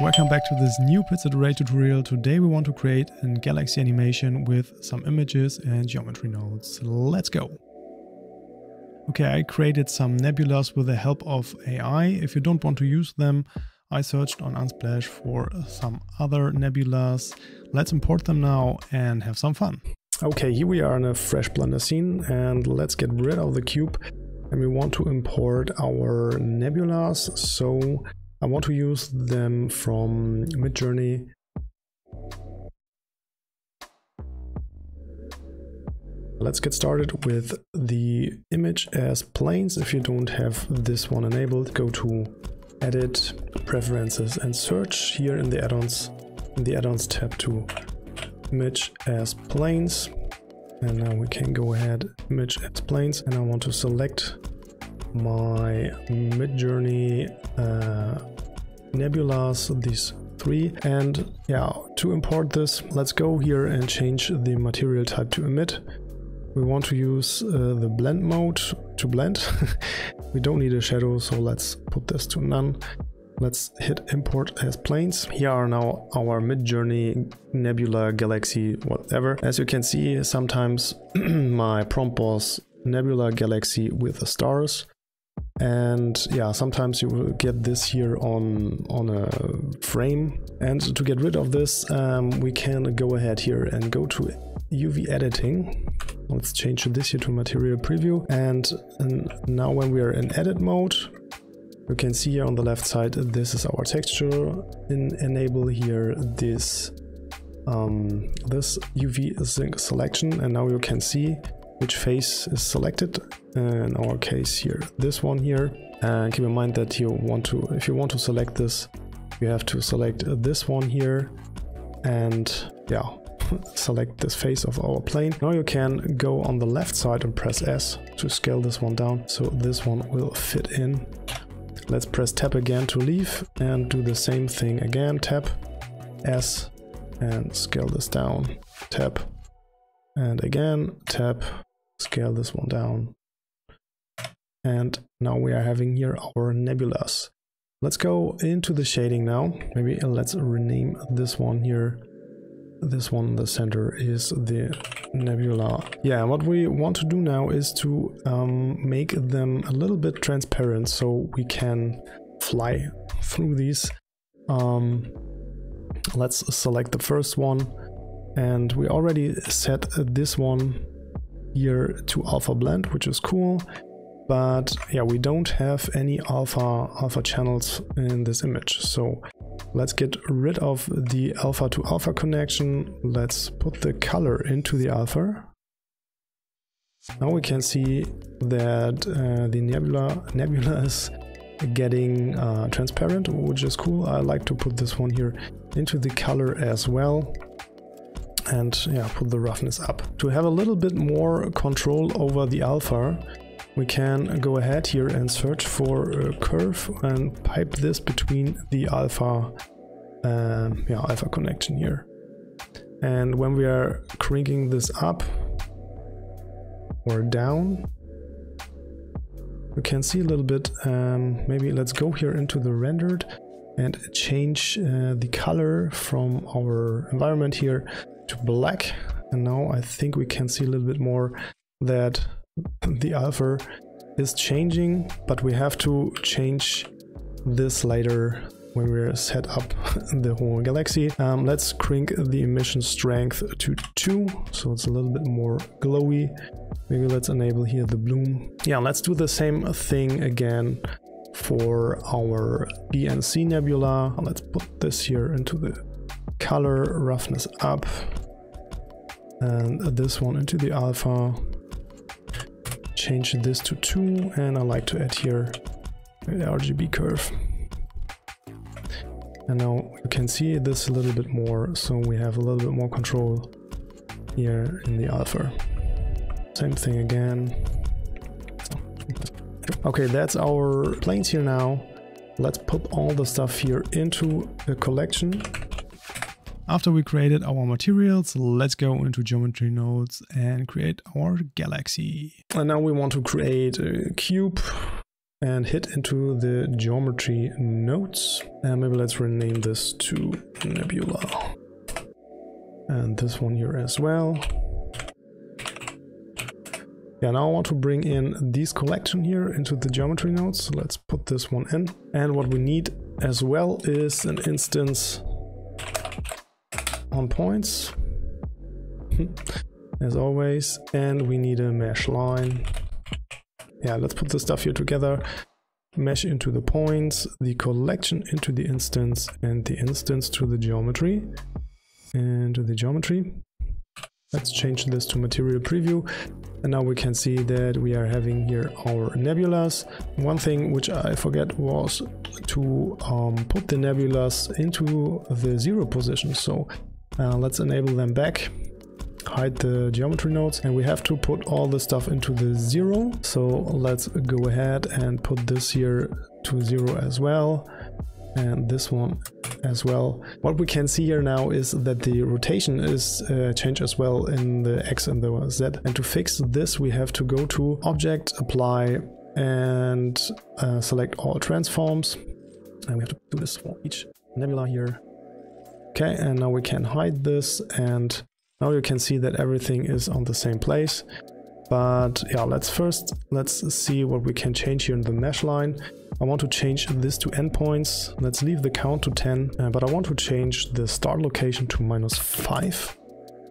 Welcome back to this new pixel array tutorial. Today we want to create a galaxy animation with some images and geometry nodes. Let's go. Okay, I created some nebulas with the help of AI. If you don't want to use them, I searched on Unsplash for some other nebulas. Let's import them now and have some fun. Okay, here we are in a fresh Blender scene and let's get rid of the cube. And we want to import our nebulas, so I want to use them from Midjourney. Let's get started with the image as planes. If you don't have this one enabled, go to Edit, Preferences and Search here in the add-ons tab to Image as Planes. And now we can go ahead, Image as Planes, and I want to select my Midjourney nebulas, these three. And yeah, to import this, let's go here and change the material type to emit. We want to use the blend mode to blend. We don't need a shadow, so let's put this to none. Let's hit import as planes. Here are now our Midjourney nebula galaxy whatever. As you can see, sometimes my prompt was nebula galaxy with the stars. And yeah, sometimes you will get this here on a frame. And to get rid of this, we can go ahead here and go to UV editing. Let's change this here to material preview. And now when we are in edit mode, you can see here on the left side, this is our texture. Enable here this UV sync selection, and now you can see which face is selected. In our case here, this one here. And keep in mind that if you want to select this, you have to select this one here, and yeah, select this face of our plane. Now you can go on the left side and press S to scale this one down, so this one will fit in. Let's press tab again to leave and do the same thing again. Tab, S, and scale this down. Tab, and again, tab, scale this one down. And now we are having here our nebulas. Let's go into the shading now. Maybe let's rename this one here. This one in the center is the nebula. Yeah, what we want to do now is to make them a little bit transparent so we can fly through these. Let's select the first one, and we already set this one here to alpha blend, which is cool. But yeah, we don't have any alpha channels in this image, so let's get rid of the alpha to alpha connection. Let's put the color into the alpha. Now we can see that the nebula is getting transparent, which is cool. I like to put this one here into the color as well. And yeah, put the roughness up. To have a little bit more control over the alpha, we can go ahead here and search for a curve and pipe this between the alpha connection here. And when we are cranking this up or down, we can see a little bit. Maybe let's go here into the rendered and change the color from our environment here to black. And now I think we can see a little bit more that the alpha is changing, but we have to change this later when we're set up the whole galaxy. Let's crank the emission strength to 2, so it's a little bit more glowy. Maybe let's enable here the bloom. Yeah, let's do the same thing again for our B and C nebula. Let's put this here into the color, roughness up, and this one into the alpha. Change this to 2, and I like to add here the RGB curve. And now you can see this a little bit more, so we have a little bit more control here in the alpha. Same thing again. Okay, that's our planes here now. Let's put all the stuff here into a collection. After we created our materials, let's go into geometry nodes and create our galaxy. And now we want to create a cube. and hit into the geometry nodes. And maybe let's rename this to Nebula. And this one here as well. Yeah, now I want to bring in these collection here into the geometry nodes. So let's put this one in. And what we need as well is an instance on points, as always. And we need a mesh line. Yeah, let's put the stuff here together. Mesh into the points, the collection into the instance, and the instance to the geometry. Into the geometry. Let's change this to material preview, and now we can see that we are having here our nebulas. One thing which I forget was to put the nebulas into the 0 position, so let's enable them back, hide the geometry nodes, and we have to put all the stuff into the 0. So let's go ahead and put this here to 0 as well, and this one as well. What we can see here now is that the rotation is changed as well in the X and the Z. And to fix this, we have to go to Object, Apply, and select all transforms. And we have to do this for each nebula here. Okay, and now we can hide this, and now you can see that everything is on the same place. But yeah, let's see what we can change here in the mesh line. I want to change this to endpoints. Let's leave the count to 10, but I want to change the start location to -5,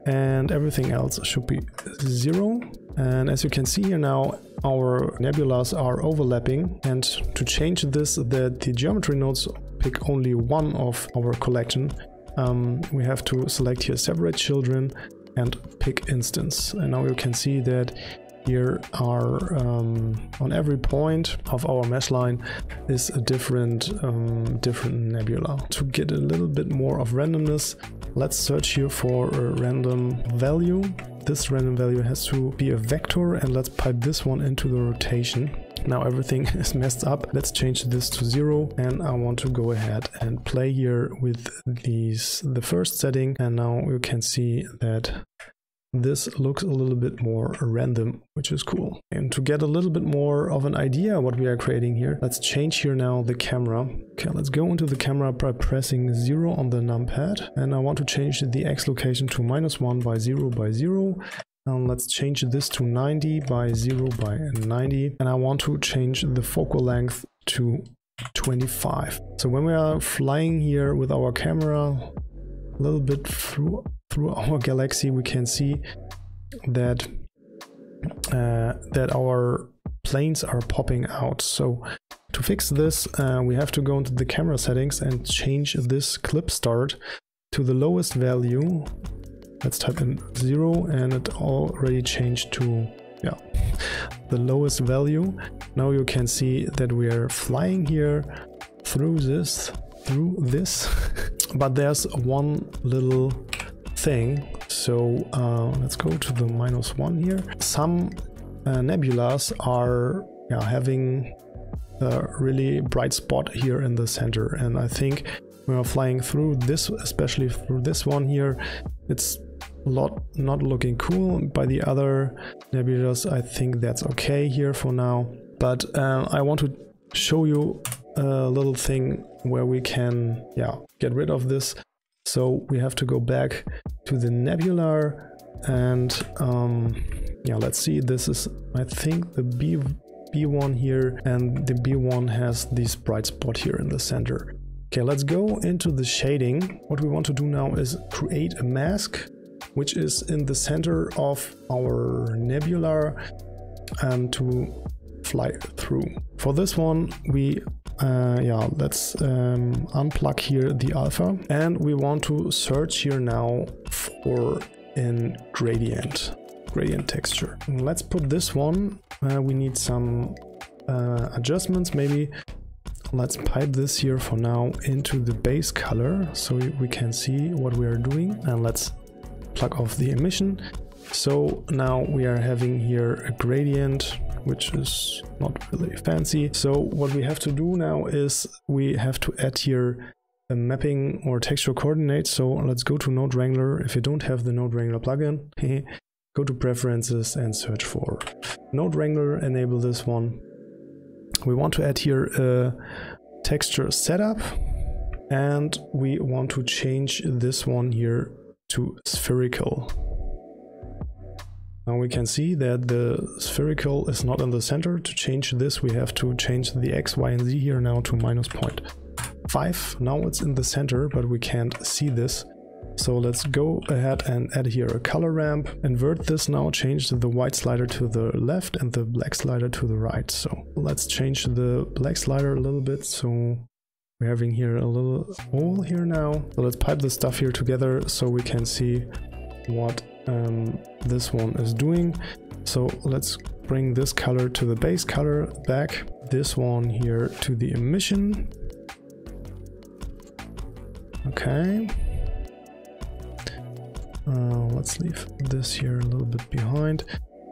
and everything else should be 0. And as you can see here now, our nebulas are overlapping, and to change this, that the geometry nodes pick only one of our collection, we have to select here separate children and pick instance. And now you can see that here are on every point of our mesh line is a different nebula. To get a little bit more of randomness, let's search here for a random value. This random value has to be a vector, and let's pipe this one into the rotation. Now everything is messed up. Let's change this to 0, and I want to go ahead and play here with the first setting, and now you can see that this looks a little bit more random, which is cool. And to get a little bit more of an idea what we are creating here, let's change here now the camera. Okay, let's go into the camera by pressing 0 on the numpad, and I want to change the X location to -1 by 0 by 0. Now let's change this to 90 by 0 by 90, and I want to change the focal length to 25. So when we are flying here with our camera a little bit through our galaxy, we can see that that our planes are popping out. So to fix this, we have to go into the camera settings and change this clip start to the lowest value. Let's type in 0, and it already changed to, yeah, the lowest value. Now you can see that we are flying here through this, but there's one little thing. So let's go to the -1 here. Some nebulas are having a really bright spot here in the center, and I think when we're flying through this, especially through this one here, it's not looking cool. By the other nebulas, I think that's okay here for now. But I want to show you a little thing where we can get rid of this. So we have to go back to the nebula, and let's see, this is, I think, the B1 here, and the B1 has this bright spot here in the center. Okay, let's go into the shading. What we want to do now is create a mask which is in the center of our nebula to fly through. For this one, we let's unplug here the alpha, and we want to search here now for a gradient texture. Let's put this one. We need some adjustments maybe. Let's pipe this here for now into the base color so we can see what we are doing, and let's plug off the emission. So now we are having here a gradient, which is not really fancy. So what we have to do now is we have to add here a mapping or texture coordinate. So let's go to Node Wrangler. If you don't have the Node Wrangler plugin, go to Preferences and search for Node Wrangler, enable this one. We want to add here a texture setup, and we want to change this one here to spherical. Now we can see that the spherical is not in the center. To change this, we have to change the X, Y, and Z here now to -0.5. Now it's in the center, but we can't see this. So let's go ahead and add here a color ramp. Invert this now, change the white slider to the left and the black slider to the right. So let's change the black slider a little bit. So we're having here a little hole here now. So let's pipe the stuff here together so we can see what this one is doing. So let's bring this color to the base color back, this one here to the emission. Okay. Let's leave this here a little bit behind,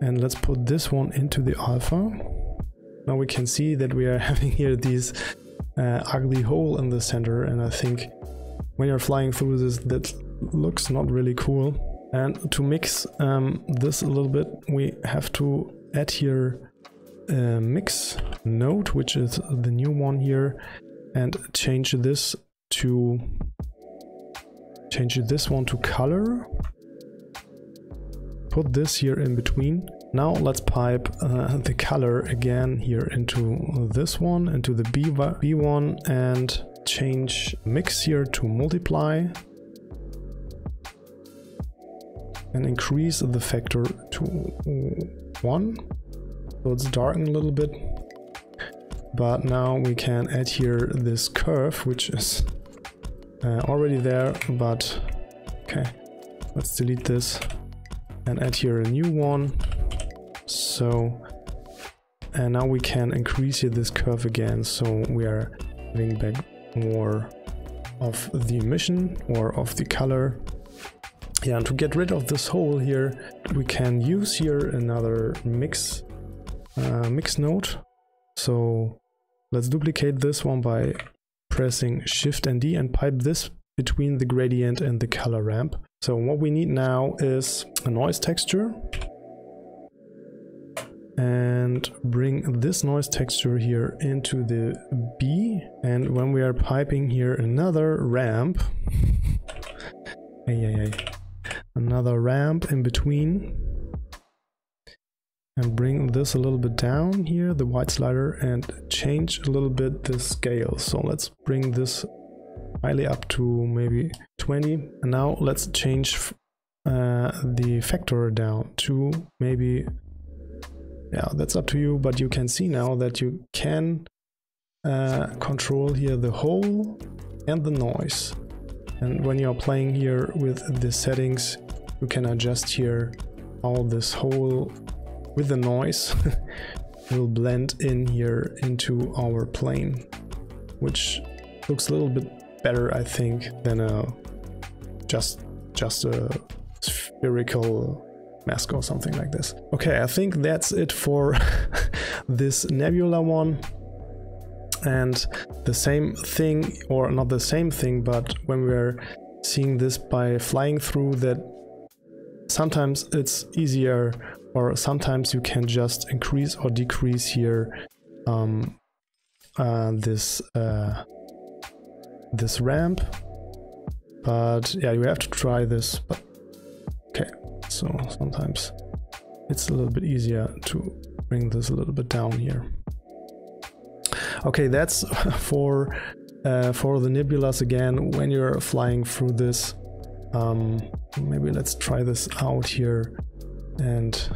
and let's put this one into the alpha. Now we can see that we are having here these ugly hole in the center, and I think when you're flying through this, that looks not really cool. And to mix this a little bit, we have to add here a mix node, which is the new one here, and change this one to color. Put this here in between. Now let's pipe the color again here into this one, into the B1, and change mix here to multiply. And increase the factor to 1. So it's darkened a little bit. But now we can add here this curve, which is already there, but okay, let's delete this and add here a new one. So, and now we can increase here this curve again, so we are having back more of the emission or of the color. Yeah, and to get rid of this hole here, we can use here another mix node. So let's duplicate this one by pressing Shift and D and pipe this between the gradient and the color ramp. So what we need now is a noise texture, and bring this noise texture here into the B. And when we are piping here another ramp, another ramp in between, and bring this a little bit down here, the white slider, and change a little bit the scale. So let's bring this highly up to maybe 20. And now let's change the factor down to maybe, yeah, that's up to you, but you can see now that you can control here the hole and the noise. And when you're playing here with the settings, you can adjust here how this whole with the noise will blend in here into our plane, which looks a little bit better, I think, than just a spherical mask or something like this. Okay, I think that's it for this Nebula one. And the same thing, or not the same thing, but when we're seeing this by flying through, that sometimes it's easier, or sometimes you can just increase or decrease here this ramp. But yeah, you have to try this. But okay, so sometimes it's a little bit easier to bring this a little bit down here. Okay, that's for the Nebulas again. When you're flying through this, maybe let's try this out here, and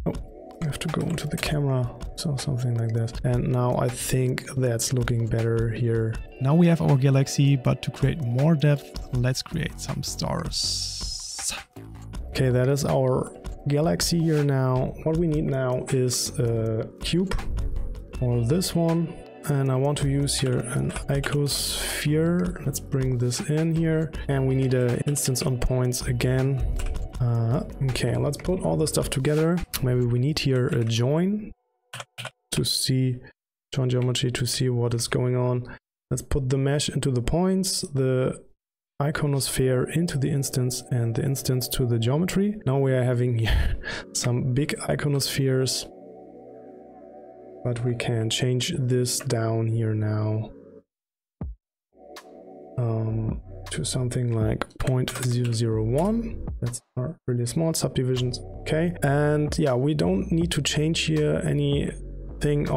oh, I have to go into the camera, so something like that. And now I think that's looking better here. Now we have our galaxy, but to create more depth, let's create some stars. Okay, that is our galaxy here now. What we need now is a cube, or this one. And I want to use here an icosphere. Let's bring this in here. And we need an instance on points again. Okay, let's put all the stuff together. Maybe we need here a join to see, join geometry to see what is going on. Let's put the mesh into the points, the iconosphere into the instance, and the instance to the geometry. Now we are having here some big iconospheres. but we can change this down here now to something like 0.001. That's not really small subdivisions. Okay, and yeah, we don't need to change here anything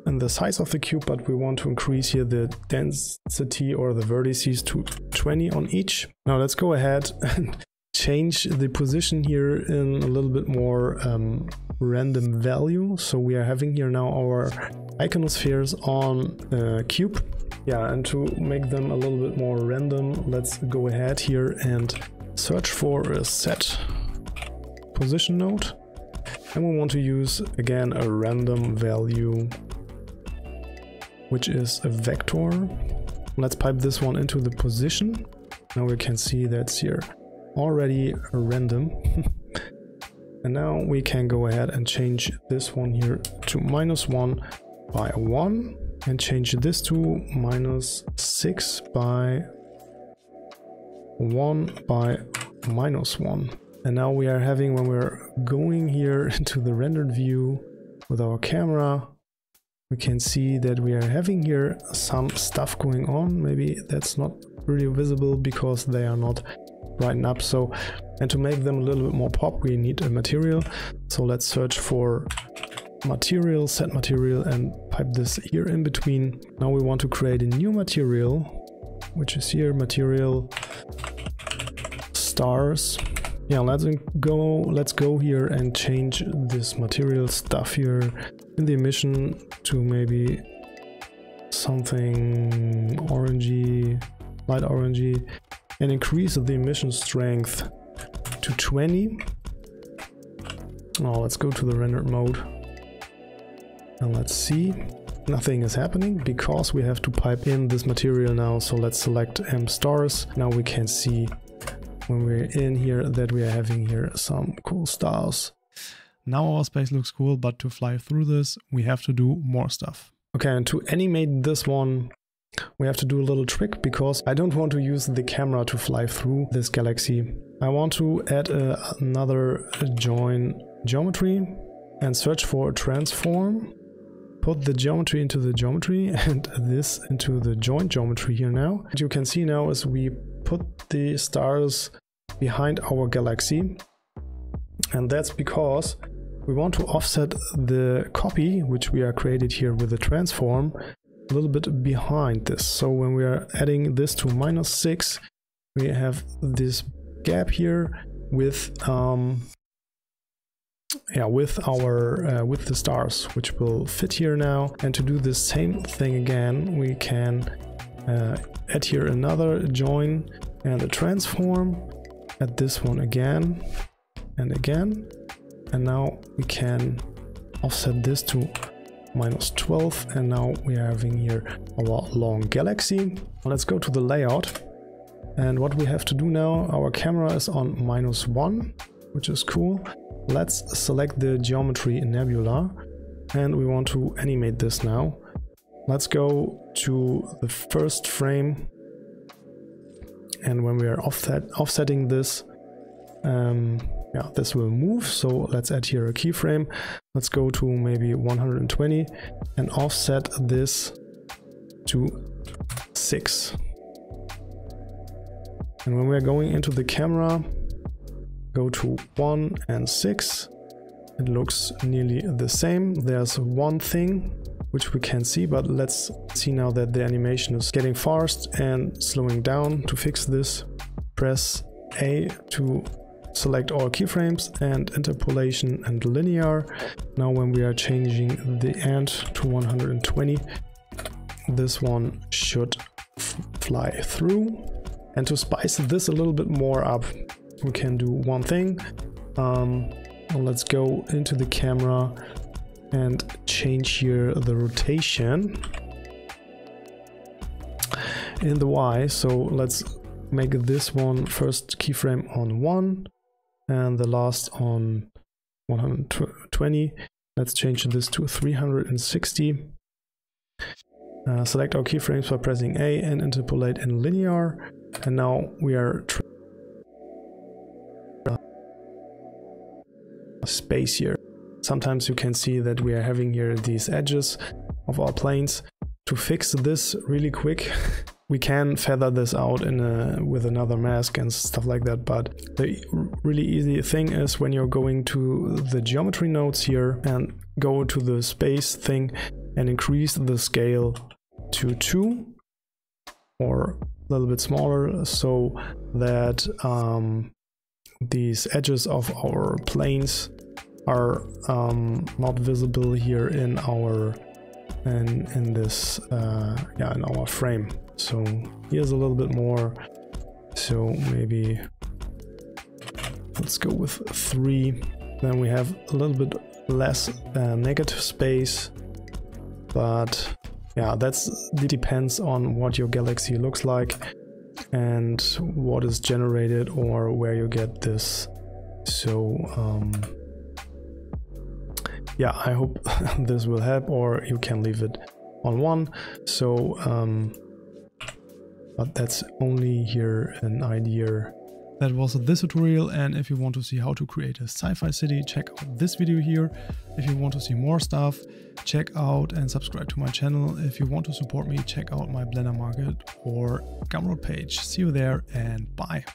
in the size of the cube, but we want to increase here the density or the vertices to 20 on each. Now let's go ahead and change the position here in a little bit more random value. So we are having here now our iconospheres on a cube. Yeah, and to make them a little bit more random, let's go ahead here and search for a set position node. And we want to use again a random value, which is a vector. Let's pipe this one into the position. Now we can see that's here already random. And now we can go ahead and change this one here to -1 by 1 and change this to -6 by 1 by -1. And now we are having, when we're going here into the rendered view with our camera, we can see that we are having here some stuff going on. Maybe that's not really visible because they are not brightened up. So, and to make them a little bit more pop, we need a material. So let's search for material, set material, and pipe this here in between. Now we want to create a new material, which is here, material stars. Yeah, let's go here and change this material stuff here in the emission to maybe something orangey, light orangey, and increase the emission strength to 20. Now let's go to the rendered mode. And let's see, nothing is happening because we have to pipe in this material now. So let's select M stars. Now we can see when we're in here that we are having here some cool stars. Now our space looks cool, but to fly through this, we have to do more stuff. Okay, and to animate this one, we have to do a little trick because I don't want to use the camera to fly through this galaxy. I want to add another join geometry and search for a transform. Put the geometry into the geometry and this into the joint geometry here now. What you can see now is we put the stars behind our galaxy. And that's because we want to offset the copy, which we are created here with the transform, a little bit behind this. So when we are adding this to -6, we have this gap here with with the stars, which will fit here now. And to do the same thing again, we can add here another join and a transform, add this one again and again, and now we can offset this to -12, and now we are having here our long galaxy. Let's go to the layout, and what we have to do now, our camera is on -1, which is cool. Let's select the geometry nebula, and we want to animate this now. Let's go to the first frame, and when we are offsetting this, this will move. So let's add here a keyframe. Let's go to maybe 120 and offset this to 6. And when we're going into the camera, go to 1 and 6. It looks nearly the same. There's one thing which we can see, but let's see now that the animation is getting fast and slowing down. To fix this, press A to select all keyframes and interpolation and linear. Now when we are changing the end to 120, this one should fly through. And to spice this a little bit more up, we can do one thing. Let's go into the camera and change here the rotation in the Y. So let's make this one first keyframe on 1 and the last on 120. Let's change this to 360. Select our keyframes by pressing A and interpolate in linear. And now we are space here. sometimes you can see that we are having here these edges of our planes. To fix this really quick, we can feather this out with another mask and stuff like that, but the really easy thing is when you're going to the geometry nodes here and go to the space thing and increase the scale to 2 or a little bit smaller, so that these edges of our planes are not visible here in our in our frame. So here's a little bit more, so maybe let's go with 3. Then we have a little bit less negative space, but yeah, that depends on what your galaxy looks like and what is generated or where you get this. So yeah, I hope this will help, or you can leave it on 1. So but that's only here an idea. That was this tutorial, and if you want to see how to create a sci-fi city, check out this video here. If you want to see more stuff, check out and subscribe to my channel. If you want to support me, check out my Blender Market or Gumroad page. See you there, and bye.